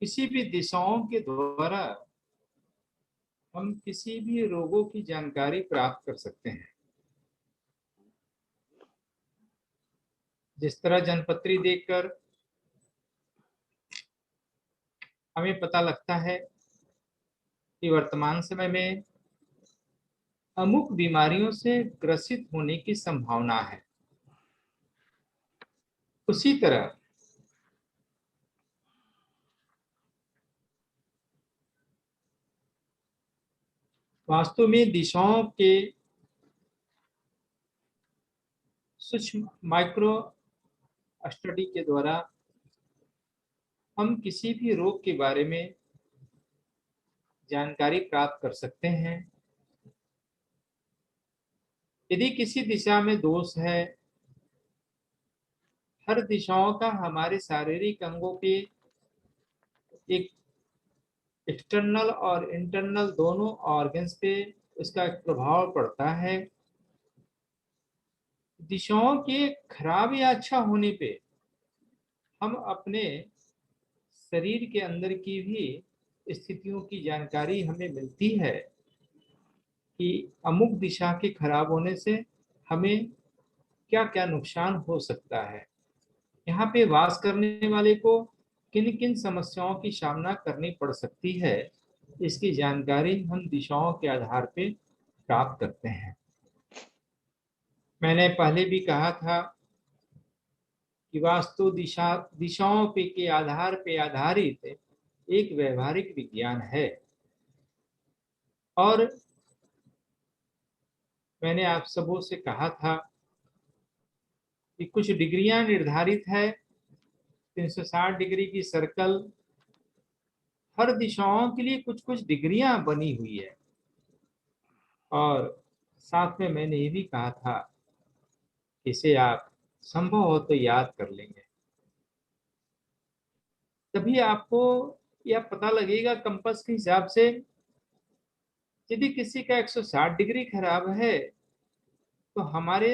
किसी भी दिशाओं के द्वारा हम किसी भी रोगों की जानकारी प्राप्त कर सकते हैं। जिस तरह जनपत्री देखकर हमें पता लगता है कि वर्तमान समय में अमुक बीमारियों से ग्रसित होने की संभावना है, उसी तरह वास्तु में दिशाओं के सूक्ष्म माइक्रो स्टडी के द्वारा हम किसी भी रोग के बारे में जानकारी प्राप्त कर सकते हैं। यदि किसी दिशा में दोष है, हर दिशाओं का हमारे शारीरिक अंगों पे एक एक्सटर्नल और इंटरनल दोनों ऑर्गन्स पे इसका एक प्रभाव पड़ता है। दिशाओं के खराब या अच्छा होने पे हम अपने शरीर के अंदर की भी स्थितियों की जानकारी हमें मिलती है कि अमुक दिशा के खराब होने से हमें क्या क्या नुकसान हो सकता है, यहाँ पे वास करने वाले को किन किन समस्याओं की सामना करनी पड़ सकती है, इसकी जानकारी हम दिशाओं के आधार पे प्राप्त करते हैं। मैंने पहले भी कहा था कि वास्तु दिशाओं पे के आधार पे आधारित एक व्यवहारिक विज्ञान है। और मैंने आप सबों से कहा था कि कुछ डिग्रियां निर्धारित है, 360 डिग्री की सर्कल, हर दिशाओं के लिए कुछ कुछ डिग्रियां बनी हुई है। और साथ में मैंने ये भी कहा था इसे आप संभव हो तो याद कर लेंगे, तभी आपको यह पता लगेगा कंपास के हिसाब से। यदि किसी का 160 डिग्री खराब है तो हमारे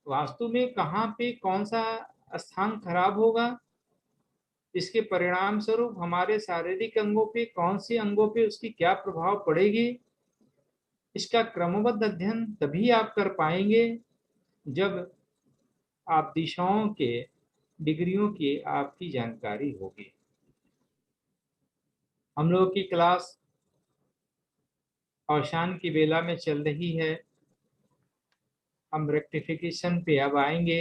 वास्तु में कहाँ पे कौन सा स्थान खराब होगा, इसके परिणाम स्वरूप हमारे शारीरिक अंगों पे कौन से अंगों पे उसकी क्या प्रभाव पड़ेगी, इसका क्रमबद्ध अध्ययन तभी आप कर पाएंगे जब आप दिशाओं के डिग्रियों की आपकी जानकारी होगी। हम लोगों की क्लास अवसान की बेला में चल रही है, हम रेक्टिफिकेशन पे अब आएंगे।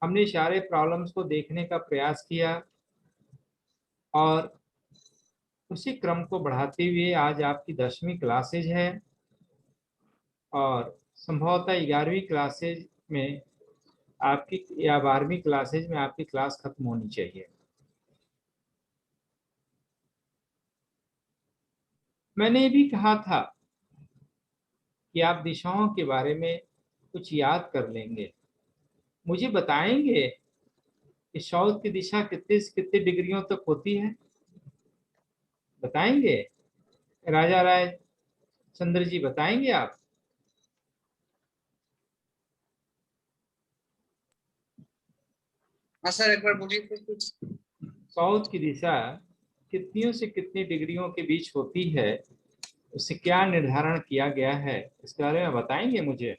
हमने सारे प्रॉब्लम्स को देखने का प्रयास किया और उसी क्रम को बढ़ाते हुए आज आपकी 10वीं क्लासेज है और संभवतः 11वीं क्लासेज में आपकी या 12वीं क्लासेज में आपकी क्लास खत्म होनी चाहिए। मैंने भी कहा था कि आप दिशाओं के बारे में कुछ याद कर लेंगे, मुझे बताएंगे कि साउथ की दिशा कितने से कितने डिग्रियों तक होती है, बताएंगे राजा राय चंद्र जी, बताएंगे आप? हाँ सर, एक बार बोलिए तो कुछ। साउथ की दिशा कितनियों से कितनी डिग्रियों के बीच होती है, उससे क्या निर्धारण किया गया है, इसके बारे में बताएंगे मुझे?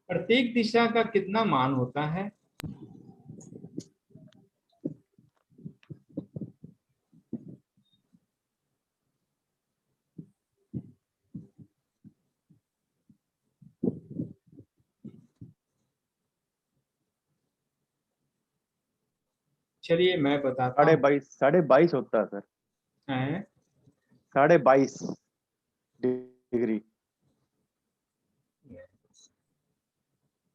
प्रत्येक दिशा का कितना मान होता है? चलिए मैं बताता हूँ। 22.5 होता है सर। है 22.5 डिग्री।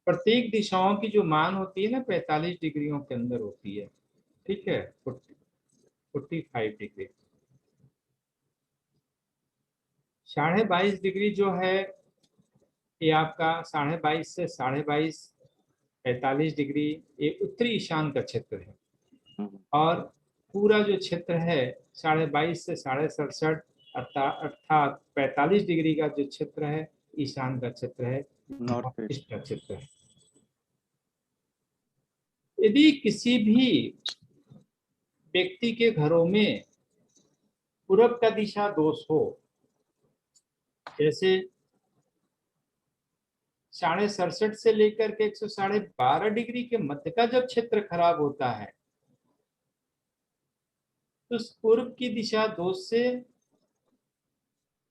प्रत्येक दिशाओं की जो मान होती है ना 45 डिग्रियों के अंदर होती है, ठीक है, 45 डिग्री। 22.5 डिग्री जो है ये आपका 22.5 से 22.5 45 डिग्री ये उत्तरी ईशान का क्षेत्र है। और पूरा जो क्षेत्र है 22.5 से 67.5 अर्थात 45 डिग्री का जो क्षेत्र है ईशान का क्षेत्र है, नॉर्थ नॉर्थ ईस्ट। ईस्ट का क्षेत्र है। यदि किसी भी व्यक्ति के घरों में पूरब का दिशा दोष हो, जैसे 67.5 से लेकर के 112 डिग्री के मध्य का जब क्षेत्र खराब होता है, तो उस पूर्व की दिशा दोष से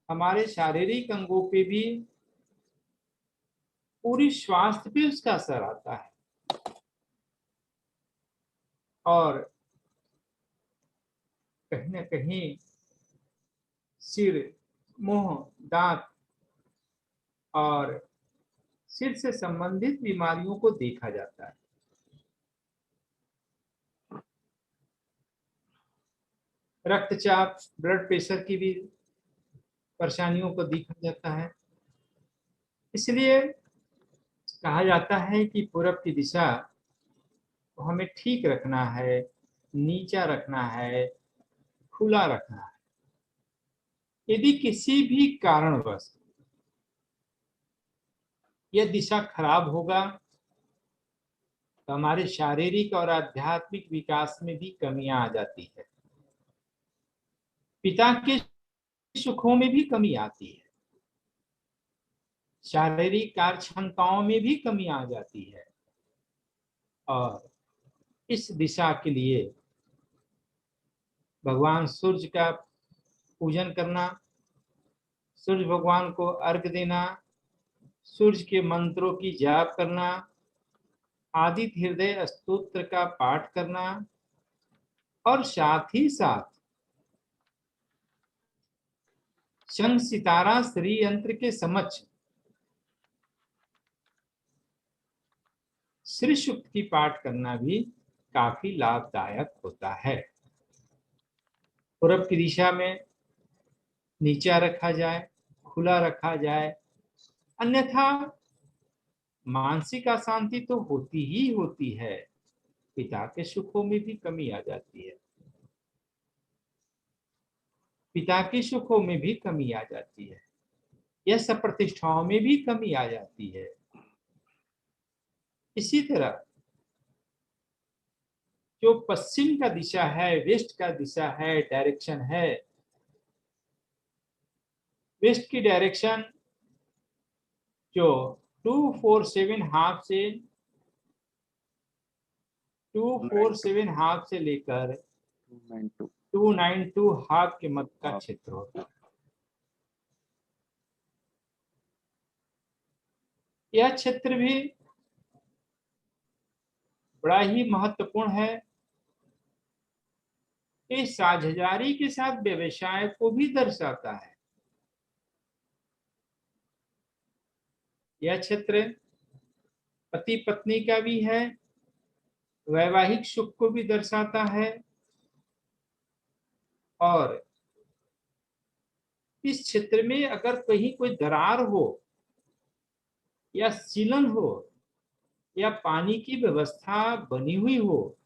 हमारे शारीरिक अंगों पे भी, पूरी स्वास्थ्य पे उसका असर आता है। और कहीं ना कहीं सिर, मुंह, दांत और सिर से संबंधित बीमारियों को देखा जाता है। रक्तचाप, ब्लड प्रेशर की भी परेशानियों को देखा जाता है। इसलिए कहा जाता है कि पूरब की दिशा को हमें ठीक रखना है, नीचा रखना है, खुला रखना है। यदि किसी भी कारणवश यह दिशा खराब होगा तो हमारे शारीरिक और आध्यात्मिक विकास में भी कमियां आ जाती है, पिता के सुखों में भी कमी आती है, शारीरिक कार्य क्षमताओं में भी कमी आ जाती है। और इस दिशा के लिए भगवान सूर्य का पूजन करना, सूर्य भगवान को अर्घ देना, सूर्य के मंत्रों की जाप करना, आदित्य हृदय स्तोत्र का पाठ करना, और साथ ही साथ शंख सितारा श्री यंत्र के समक्ष श्री सूक्त की पाठ करना भी काफी लाभदायक होता है। पूरब की दिशा में नीचा रखा जाए, खुला रखा जाए, अन्यथा मानसिक अशांति तो होती ही होती है, पिता के सुखों में भी कमी आ जाती है, पिता के सुखों में भी कमी आ जाती है, यश प्रतिष्ठाओं में भी कमी आ जाती है। इसी तरह जो पश्चिम का दिशा है, वेस्ट का दिशा है, डायरेक्शन है, वेस्ट की डायरेक्शन जो 247 हाफ से 247 हाफ से लेकर 292 हाफ के मध्य का क्षेत्र होता है। यह क्षेत्र भी बड़ा ही महत्वपूर्ण है। इस साझेदारी के साथ व्यवसाय को भी दर्शाता है। यह क्षेत्र पति पत्नी का भी है, वैवाहिक सुख को भी दर्शाता है, और इस क्षेत्र में अगर कहीं कोई दरार हो या सीलन हो या पानी की व्यवस्था बनी हुई हो,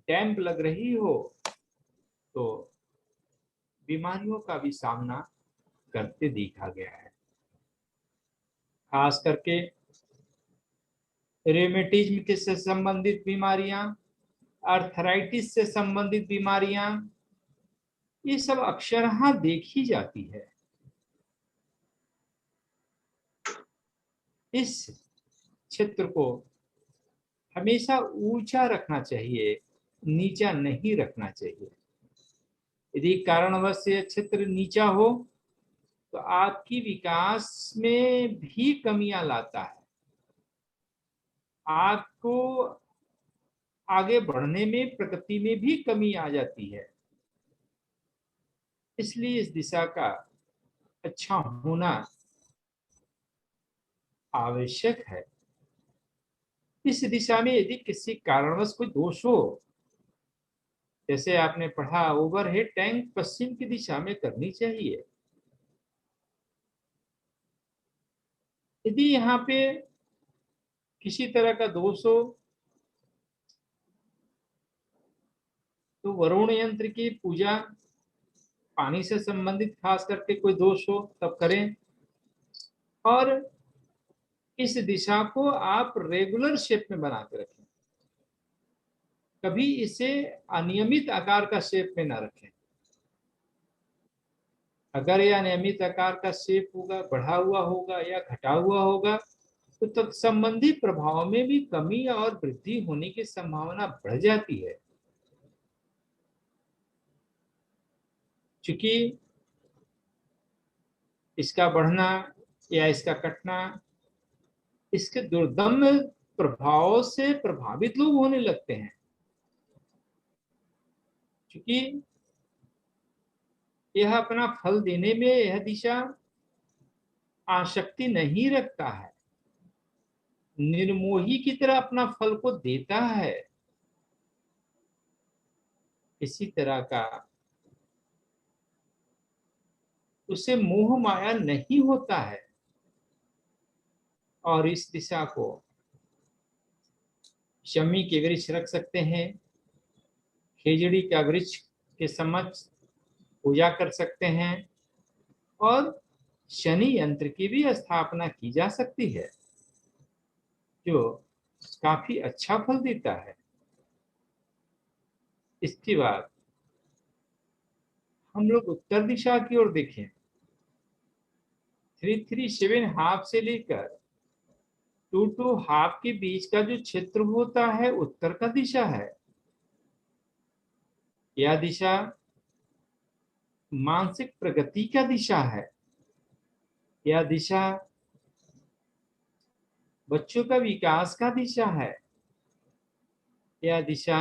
डैम्प लग रही हो, तो बीमारियों का भी सामना करते देखा गया है। खास करके रेमेटिज्म के से संबंधित बीमारियां, आर्थराइटिस से संबंधित बीमारियां, ये सब अक्सर देखी जाती है। इस क्षेत्र को हमेशा ऊंचा रखना चाहिए, नीचा नहीं रखना चाहिए। यदि कारणवश यह क्षेत्र नीचा हो तो आपकी विकास में भी कमियां लाता है, आपको आगे बढ़ने में, प्रगति में भी कमी आ जाती है। इसलिए इस दिशा का अच्छा होना आवश्यक है। इस दिशा में यदि किसी कारणवश कोई दोष हो, जैसे आपने पढ़ा ओवरहेड टैंक पश्चिम की दिशा में करनी चाहिए। यदि यहाँ पे किसी तरह का दोष हो तो वरुण यंत्र की पूजा पानी से संबंधित खास करके कोई दोष हो तब करें। और इस दिशा को आप रेगुलर शेप में बना के रखें, कभी इसे अनियमित आकार का शेप में ना रखें। अगर यह अनियमित आकार का शेप होगा, बढ़ा हुआ होगा या घटा हुआ होगा, तो तत्संबंधी प्रभाव में भी कमी और वृद्धि होने की संभावना बढ़ जाती है। क्योंकि इसका बढ़ना या इसका कटना, इसके दुर्दम्य प्रभाव से प्रभावित लोग होने लगते हैं। क्योंकि यह अपना फल देने में यह दिशा आसक्ति नहीं रखता है, निर्मोही की तरह अपना फल को देता है। इसी तरह का उसे मोह माया नहीं होता है। और इस दिशा को शमी के वृक्ष रख सकते हैं, खेजड़ी का वृक्ष के समक्ष पूजा कर सकते हैं, और शनि यंत्र की भी स्थापना की जा सकती है, जो काफी अच्छा फल देता है। इसके बाद हम लोग उत्तर दिशा की ओर देखें। 337 हाफ से लेकर 22 हाफ के बीच का जो क्षेत्र होता है, उत्तर का दिशा है। यह दिशा मानसिक प्रगति का दिशा है। यह दिशा बच्चों का विकास का दिशा है। यह दिशा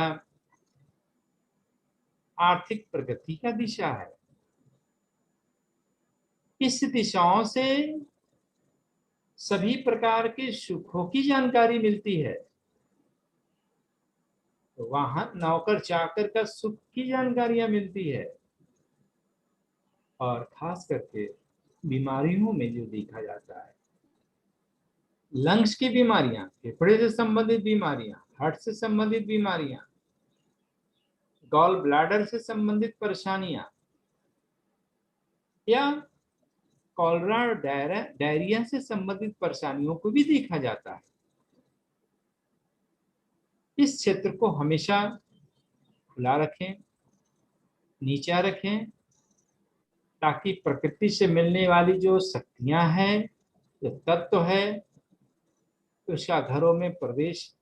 आर्थिक प्रगति का दिशा है। इस दिशाओं से सभी प्रकार के सुखों की जानकारी मिलती है। तो वहां नौकर चाकर का सुख की जानकारियां मिलती है। और खास करके बीमारियों में जो देखा जाता है, लंग्स की बीमारियां, फेफड़े से संबंधित बीमारियां, हार्ट से संबंधित बीमारियां, गॉल ब्लैडर से संबंधित परेशानियां, या कॉलरा डायरिया से संबंधित परेशानियों को भी देखा जाता है। इस क्षेत्र को हमेशा खुला रखें, नीचा रखें, ताकि प्रकृति से मिलने वाली जो शक्तियां हैं, जो तत्व है, उसका घरों में प्रवेश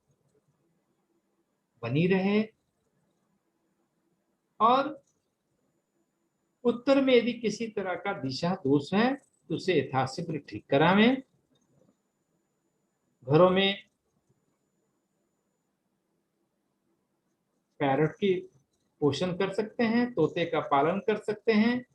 बनी रहे। और उत्तर में यदि किसी तरह का दिशा दोष है तो उसे यथाशीघ्र ठीक करावें। घरों में पैरट की पोषण कर सकते हैं, तोते का पालन कर सकते हैं,